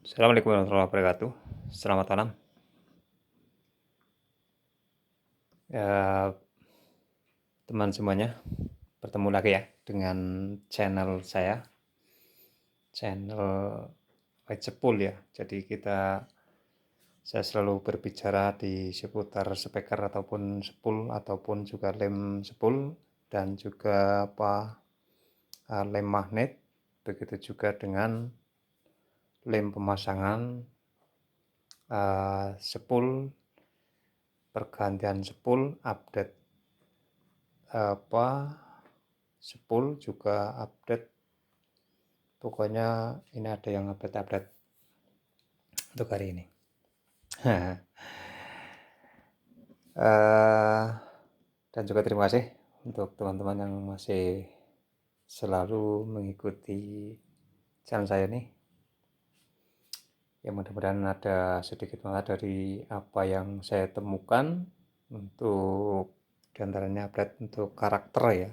Assalamualaikum warahmatullahi wabarakatuh. Selamat malam. Ya, teman semuanya, bertemu lagi ya dengan channel saya, channel White Sepul ya. Jadi saya selalu berbicara di seputar speaker ataupun sepul ataupun juga lem sepul dan juga lem magnet. Begitu juga dengan lem pemasangan sepul, pergantian sepul, update sepul juga update. Pokoknya ini ada yang update untuk hari ini. Dan juga terima kasih untuk teman-teman yang masih selalu mengikuti channel saya ini. Ya mudah-mudahan ada sedikit banget dari apa yang saya temukan untuk diantaranya update untuk karakter ya.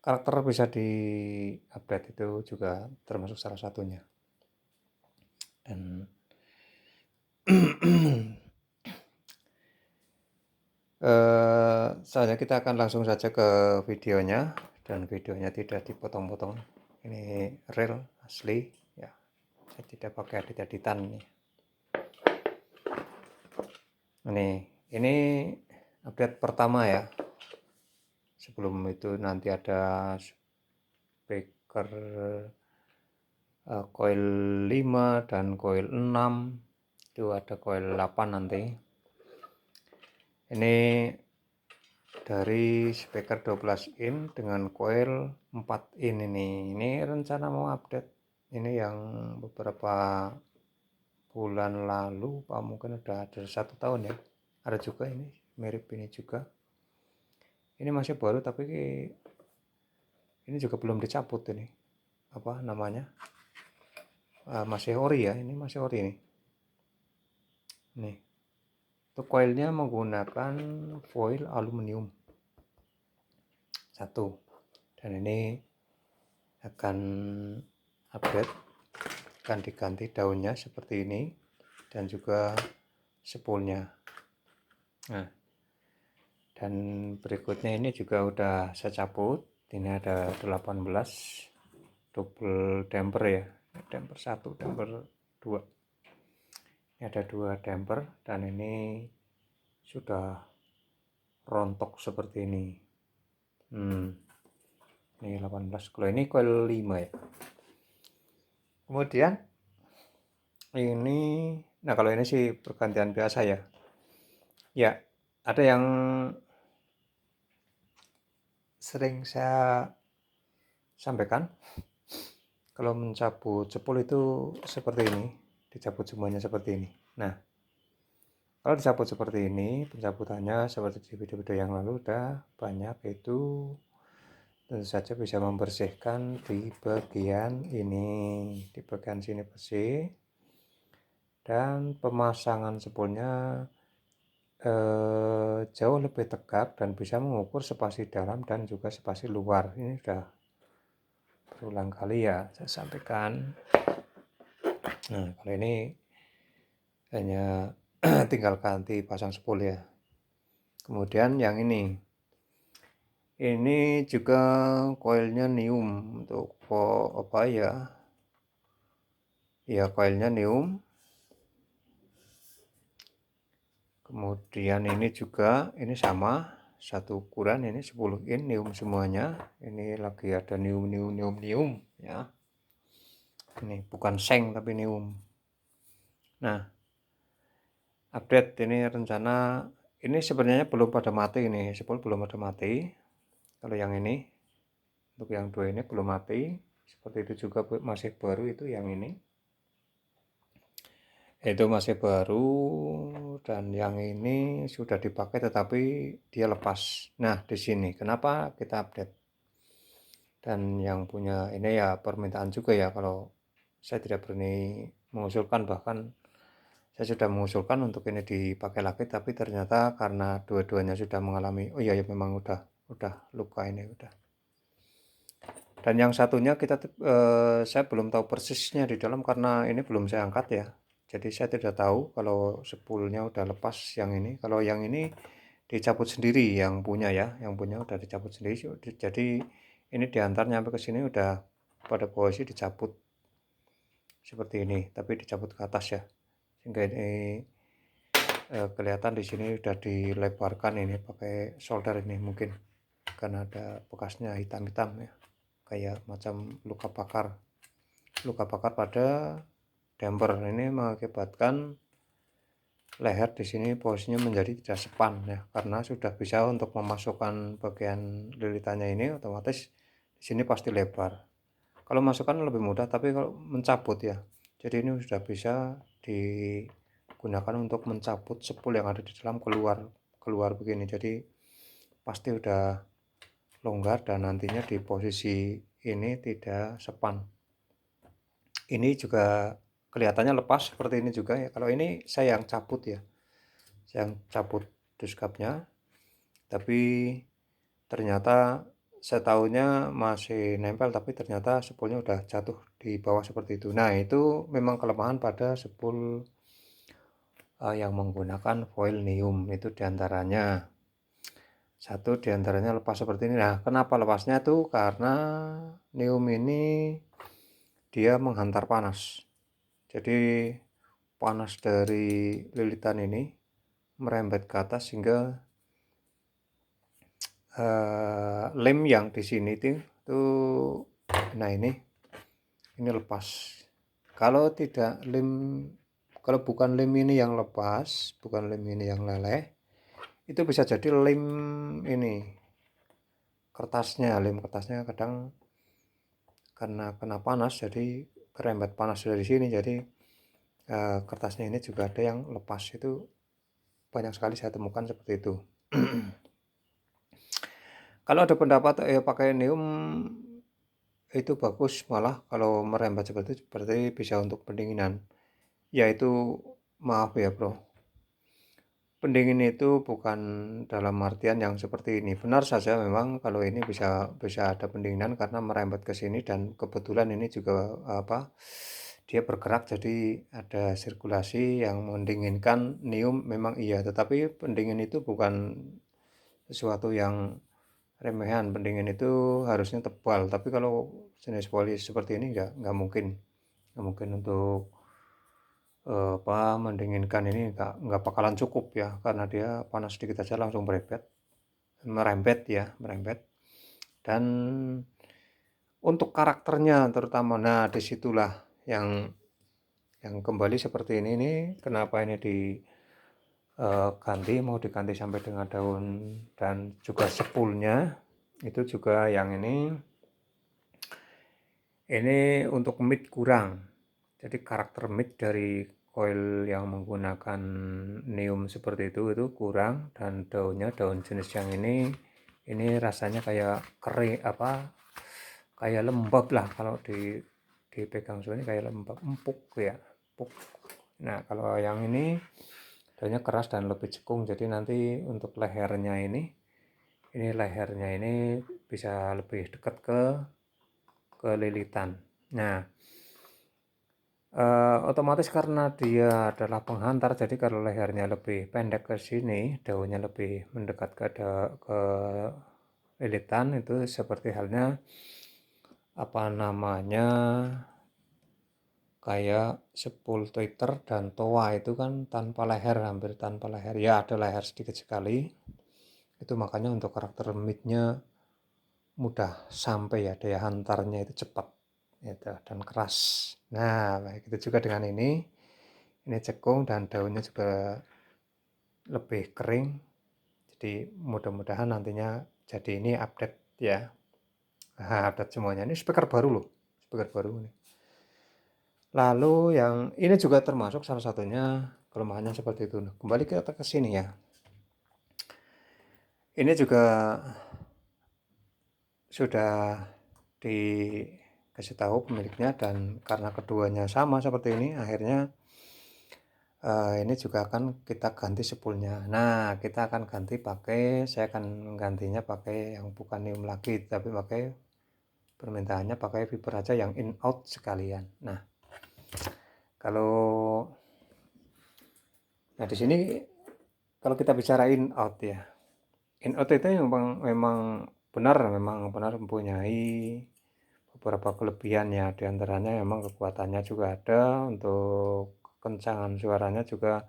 Karakter bisa di-update itu juga termasuk salah satunya. Dan selanjutnya kita akan langsung saja ke videonya, dan videonya tidak dipotong-potong. Ini real asli ya, saya tidak pakai edit-editan nih. Ini update pertama ya. Sebelum itu nanti ada speaker coil 5 dan coil 6, itu ada coil 8 nanti. Ini dari speaker 12 in dengan coil 4 in ini rencana mau update ini yang beberapa bulan lalu, Pak, mungkin udah ada 1 tahun ya. Ada juga ini mirip ini juga. Ini masih baru tapi ini juga belum dicabut ini. Apa namanya? Masih ori ya, ini masih ori nih. Nih. Untuk coilnya menggunakan foil aluminium 1. Dan ini akan update, akan diganti daunnya seperti ini dan juga sepulnya. Nah, dan berikutnya ini juga udah saya cabut. Ini ada 18 double damper ya, damper 1, damper 2. Ini ada 2 damper dan ini sudah rontok seperti ini. Ini 18. Kalau ini coil 5 ya. Kemudian ini, nah kalau ini sih pergantian biasa ya. Ya, ada yang sering saya sampaikan, kalau mencabut sepul itu seperti ini, dicabut semuanya seperti ini. Nah, kalau dicabut seperti ini, pencabutannya seperti di video-video yang lalu udah banyak, itu tentu saja bisa membersihkan di bagian ini, di bagian sini bersih, dan pemasangan sepulnya jauh lebih tegak dan bisa mengukur spasi dalam dan juga spasi luar. Ini sudah berulang kali ya saya sampaikan. Nah, kalau ini hanya tinggal ganti pasang sepul ya. Kemudian yang ini juga coilnya neum untuk apa ya? Ya, coilnya neum. Kemudian ini juga, ini sama, satu ukuran, ini 10 in neum semuanya. Ini lagi ada neum ya. Ini bukan seng tapi neum. Nah, update ini rencana, ini sebenarnya belum pada mati, ini sepul belum pada mati. Kalau yang ini, untuk yang 2 ini belum mati. Seperti itu juga masih baru, itu yang ini. Itu masih baru, dan yang ini sudah dipakai tetapi dia lepas. Nah, di sini kenapa kita update? Dan yang punya ini ya permintaan juga ya, kalau saya tidak berani mengusulkan, bahkan saya sudah mengusulkan untuk ini dipakai lagi, tapi ternyata karena dua-duanya sudah mengalami, oh iya ya memang udah luka ini udah. Dan yang satunya saya belum tahu persisnya di dalam karena ini belum saya angkat ya. Jadi saya tidak tahu kalau spoolnya udah lepas yang ini. Kalau yang ini dicabut sendiri yang punya ya, yang punya udah dicabut sendiri. Jadi ini diantar nyampe ke sini udah pada posisi dicabut seperti ini, tapi dicabut ke atas ya. Sehingga ini kelihatan di sini udah dilebarkan ini pakai solder ini mungkin karena ada bekasnya hitam-hitam ya, kayak macam luka bakar pada damper. Ini mengakibatkan leher di sini posisinya menjadi tidak sepan ya, karena sudah bisa untuk memasukkan bagian lilitannya ini otomatis di sini pasti lebar. Kalau masukkan lebih mudah, tapi kalau mencabut ya, jadi ini sudah bisa digunakan untuk mencabut spool yang ada di dalam keluar begini. Jadi pasti udah longgar dan nantinya di posisi ini tidak sepan. Ini juga kelihatannya lepas seperti ini juga ya. Kalau ini saya yang cabut ya, saya yang cabut duskapnya, tapi ternyata saya tahunya masih nempel, tapi ternyata spoolnya udah jatuh di bawah seperti itu. Nah, itu memang kelemahan pada spool yang menggunakan foil neum, itu diantaranya. Satu diantaranya lepas seperti ini. Nah, kenapa lepasnya tuh? Karena neum ini dia menghantar panas. Jadi panas dari lilitan ini merembet ke atas sehingga lem yang di sini tuh nah ini lepas. Kalau bukan lem ini yang lepas, bukan lem ini yang leleh, itu bisa jadi lem ini lem kertasnya kadang karena kena panas jadi kerembet panas dari sini, jadi kertasnya ini juga ada yang lepas. Itu banyak sekali saya temukan seperti itu. Kalau ada pendapat pakai neum itu bagus, malah kalau merembet seperti itu berarti bisa untuk pendinginan. Yaitu maaf ya bro, pendingin itu bukan dalam artian yang seperti ini. Benar saja memang kalau ini bisa ada pendinginan karena merembet ke sini, dan kebetulan ini juga dia bergerak jadi ada sirkulasi yang mendinginkan neum, memang iya. Tetapi pendingin itu bukan sesuatu yang remehan. Pendingin itu harusnya tebal, tapi kalau jenis poli seperti ini nggak mungkin untuk mendinginkan ini nggak bakalan cukup ya, karena dia panas sedikit aja langsung merembet. Dan untuk karakternya terutama, nah disitulah yang kembali seperti ini kenapa ini mau diganti sampai dengan daun, dan juga spoolnya itu juga yang ini untuk mid kurang. Jadi karakter mid dari coil yang menggunakan neum seperti itu kurang, dan daun jenis yang ini rasanya kayak kering, kayak lembab lah kalau dipegang soalnya kayak lembab, empuk ya, empuk. Nah, kalau yang ini daunnya keras dan lebih cekung, jadi nanti untuk lehernya ini bisa lebih dekat ke lilitan. Nah, otomatis karena dia adalah penghantar, jadi kalau lehernya lebih pendek ke sini, daunnya lebih mendekat ke lilitan, itu seperti halnya kayak spool tweeter dan toa itu kan tanpa leher, hampir tanpa leher ya, ada leher sedikit sekali. Itu makanya untuk karakter midnya mudah sampai ya, daya hantarnya itu cepat gitu, dan keras. Nah, begitu juga dengan ini cekung dan daunnya juga lebih kering. Jadi mudah-mudahan nantinya jadi ini update ya. Nah, update semuanya. Ini speaker baru loh, speaker baru nih. Lalu yang ini juga termasuk salah satunya kelemahannya seperti itu. Kembali kita ke sini ya. Ini juga sudah dikasih tahu pemiliknya, dan karena keduanya sama seperti ini, akhirnya ini juga akan kita ganti spoolnya. Nah, kita akan ganti saya akan gantinya pakai yang bukan neum lagi, tapi pakai permintaannya pakai fiber aja yang in out sekalian. Nah, kalau di sini kalau kita bicara in out ya, in out itu memang benar mempunyai beberapa kelebihan ya. Di antaranya memang kekuatannya juga ada, untuk kencangan suaranya juga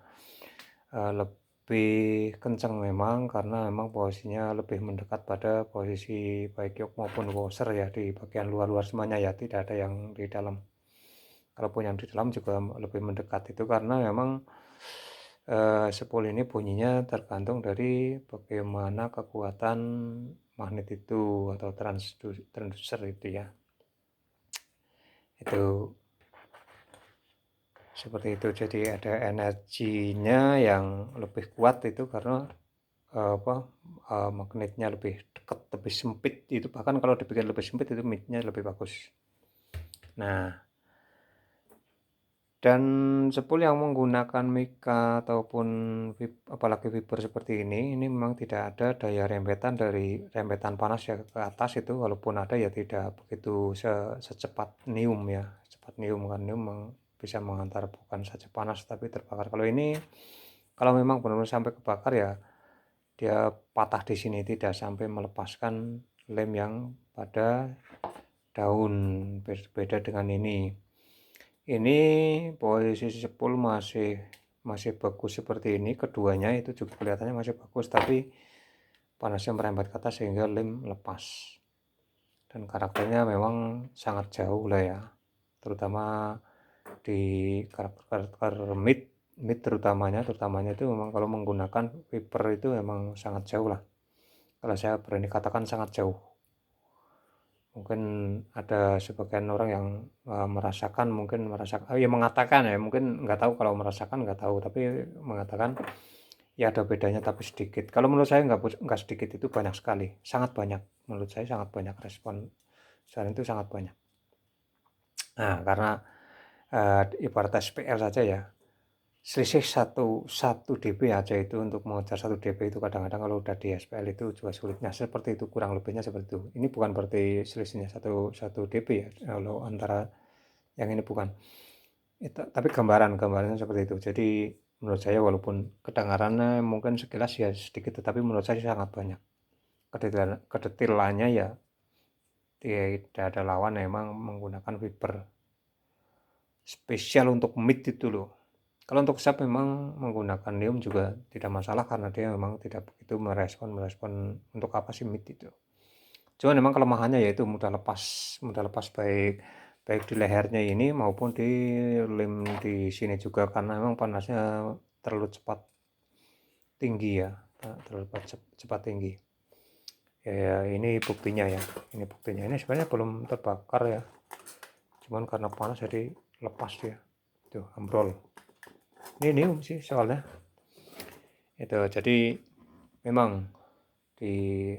lebih kencang memang, karena memang posisinya lebih mendekat pada posisi baik yoke maupun washer ya, di bagian luar-luar semuanya ya, tidak ada yang di dalam. Kalaupun yang di dalam juga lebih mendekat, itu karena memang spool ini bunyinya tergantung dari bagaimana kekuatan magnet itu atau transducer itu ya. Itu seperti itu. Jadi ada energinya yang lebih kuat itu karena magnetnya lebih dekat, lebih sempit. Itu bahkan kalau dibikin lebih sempit itu midnya lebih bagus. Nah, dan spool yang menggunakan mika ataupun apalagi fiber seperti ini memang tidak ada daya rembetan panas ya ke atas itu, walaupun ada ya tidak begitu secepat neum ya. Cepat neum kan, neum bisa mengantar bukan saja panas tapi terbakar. Kalau ini kalau memang benar-benar sampai kebakar ya dia patah di sini, tidak sampai melepaskan lem yang pada daun. Beda dengan ini. Ini posisi spool masih bagus seperti ini, keduanya itu juga kelihatannya masih bagus, tapi panasnya merembet ke atas sehingga lem lepas. Dan karakternya memang sangat jauh lah ya, terutama di karakter mid terutamanya itu memang kalau menggunakan fiber itu memang sangat jauh lah. Kalau saya berani katakan sangat jauh. Mungkin ada sebagian orang yang mengatakan ya, mungkin nggak tahu, kalau merasakan nggak tahu, tapi mengatakan ya ada bedanya tapi sedikit. Kalau menurut saya nggak sedikit, itu banyak sekali, sangat banyak. Menurut saya sangat banyak, respon saran itu sangat banyak. Nah, karena ibarat SPL saja ya, selisih 1 dB aja itu, untuk mengejar 1 dB itu kadang-kadang kalau udah di SPL itu juga sulitnya, seperti itu, kurang lebihnya seperti itu. Ini bukan berarti selisihnya 1 dB ya, kalau antara yang ini bukan itu, tapi gambarannya seperti itu. Jadi menurut saya walaupun kedengarannya mungkin sekilas ya sedikit, tetapi menurut saya sangat banyak. Kedetilannya ya tidak ada lawan, memang menggunakan fiber spesial untuk mid itu loh. Kalau untuk sub memang menggunakan neum juga tidak masalah, karena dia memang tidak begitu merespon untuk apa sih mid itu. Cuma memang kelemahannya yaitu mudah lepas baik di lehernya ini maupun di lem di sini juga, karena memang panasnya terlalu cepat tinggi ya, terlalu cepat tinggi. Ya, ini buktinya ya. Ini sebenarnya belum terbakar ya. Cuman karena panas jadi lepas dia. Tuh, ambrol. Ini neum sih soalnya. Itu jadi memang di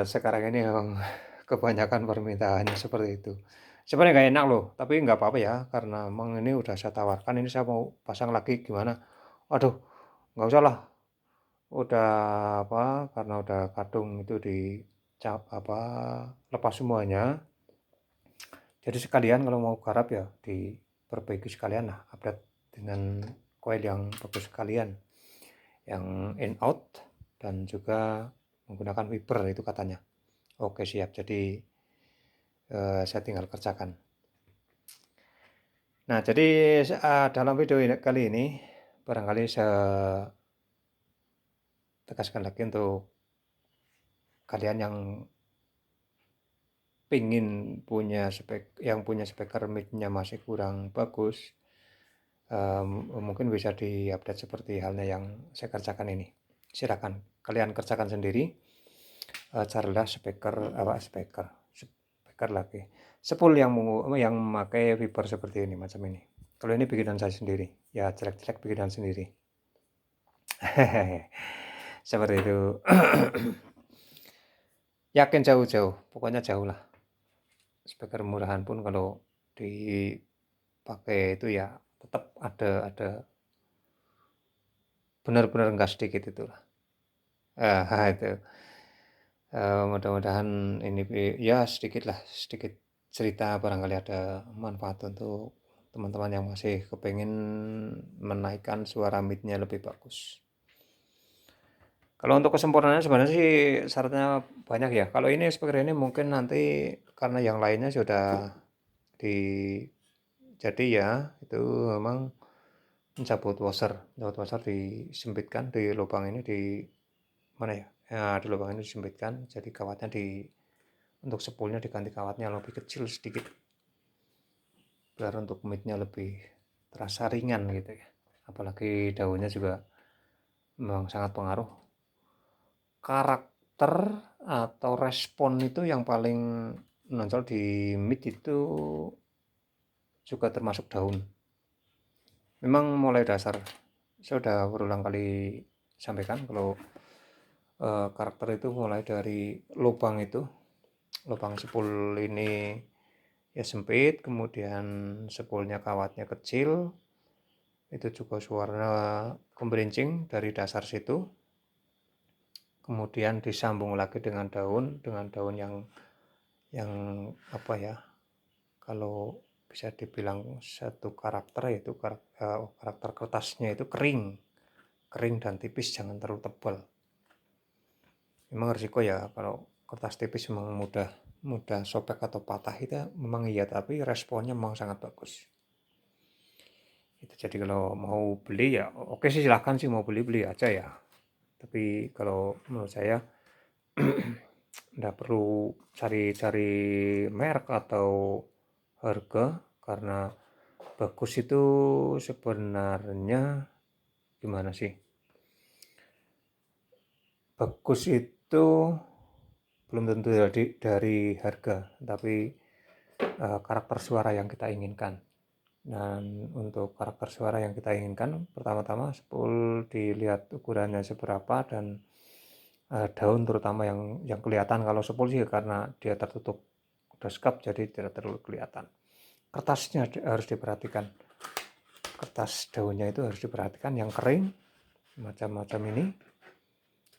sekarang ini memang kebanyakan permintaannya seperti itu. Sebenarnya nggak enak loh, tapi nggak apa-apa ya, karena memang ini udah saya tawarkan, ini saya mau pasang lagi gimana. Aduh, nggak usah lah, udah karena udah kadung itu lepas semuanya, jadi sekalian kalau mau garap ya diperbaiki sekalian lah, update dengan coil yang bagus sekalian, yang in out dan juga menggunakan fiber itu katanya. Oke, siap. Jadi saya tinggal kerjakan. Nah, jadi dalam video kali ini barangkali saya tegaskan lagi untuk kalian yang pingin punya speaker mic-nya masih kurang bagus, mungkin bisa diupdate seperti halnya yang saya kerjakan ini. Silakan kalian kerjakan sendiri. Carilah speaker lagi, spool yang memakai fiber seperti ini, macam ini. Kalau ini bikinan saya sendiri ya, jelek-jelek bikinan sendiri. Seperti itu. Yakin jauh-jauh, pokoknya jauh lah. Speaker murahan pun kalau dipakai itu ya tetap ada benar-benar enggak sedikit itulah. Itu Mudah-mudahan ini ya sedikit cerita barangkali ada manfaat untuk teman-teman yang masih kepengen menaikkan suara midnya lebih bagus. Kalau untuk kesempurnaannya sebenarnya sih syaratnya banyak ya. Kalau ini speaker ini mungkin nanti karena yang lainnya sudah di jadi ya itu memang mencabut washer disempitkan di lubang ini di mana ya? Ya di lubang ini disempitkan jadi kawatnya untuk spoolnya diganti kawatnya lebih kecil sedikit biar untuk midnya lebih terasa ringan gitu ya. Apalagi daunnya juga memang sangat pengaruh. Karakter atau respon itu yang paling menonjol di mid itu juga termasuk daun. Memang mulai dasar saya sudah berulang kali sampaikan kalau karakter itu mulai dari lubang spool ini ya sempit, kemudian spoolnya kawatnya kecil, itu juga suara gemberincing dari dasar situ, kemudian disambung lagi dengan daun yang apa ya, kalau bisa dibilang satu karakter yaitu karakter kertasnya itu kering dan tipis, jangan terlalu tebal. Memang risiko ya kalau kertas tipis memang mudah sobek atau patah itu memang iya, tapi responnya memang sangat bagus. Itu jadi kalau mau beli ya oke sih, silahkan sih, mau beli aja ya. Tapi kalau menurut saya nggak perlu cari-cari merek atau harga, karena bagus itu sebenarnya gimana sih? Bagus itu belum tentu dari harga, tapi karakter suara yang kita inginkan. Dan untuk karakter suara yang kita inginkan, pertama-tama spool dilihat ukurannya seberapa, dan daun terutama yang kelihatan. Kalau spool sih karena dia tertutup deskap jadi tidak terlalu kelihatan. Kertasnya harus diperhatikan, kertas daunnya itu harus diperhatikan yang kering macam-macam ini.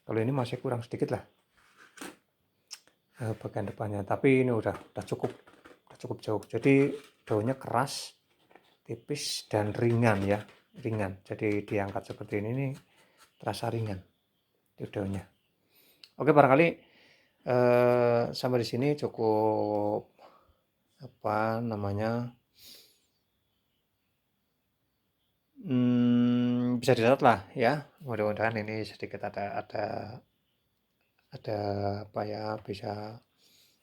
Kalau ini masih kurang sedikit lah bagian depannya, tapi ini udah cukup jauh. Jadi daunnya keras, tipis dan ringan ya, jadi diangkat seperti ini nih terasa ringan itu daunnya. Oke, barangkali sampai di sini cukup bisa dicatat lah ya. Mudah-mudahan ini sedikit ada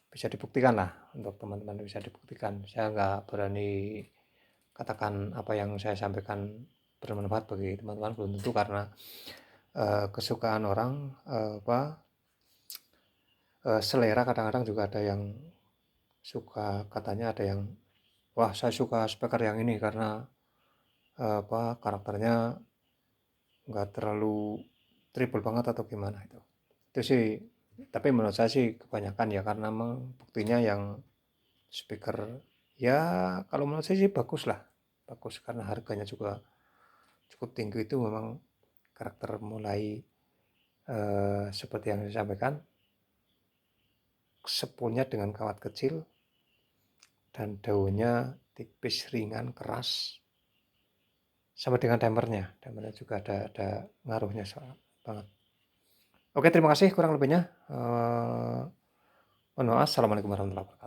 bisa dibuktikan lah, untuk teman-teman bisa dibuktikan. Saya nggak berani katakan apa yang saya sampaikan bermanfaat bagi teman-teman, belum tentu, karena kesukaan orang, selera. Kadang-kadang juga ada yang suka, katanya ada yang wah saya suka speaker yang ini karena karakternya nggak terlalu triple banget atau gimana itu sih. Tapi menurut saya sih kebanyakan ya karena memang buktinya yang speaker ya, kalau menurut saya sih bagus karena harganya juga cukup tinggi. Itu memang karakter mulai seperti yang saya sampaikan, spoolnya dengan kawat kecil dan daunnya tipis, ringan, keras, sama dengan timernya juga ada ngaruhnya banget. Oke, terima kasih, kurang lebihnya mohon maaf. Assalamualaikum warahmatullahi wabarakatuh.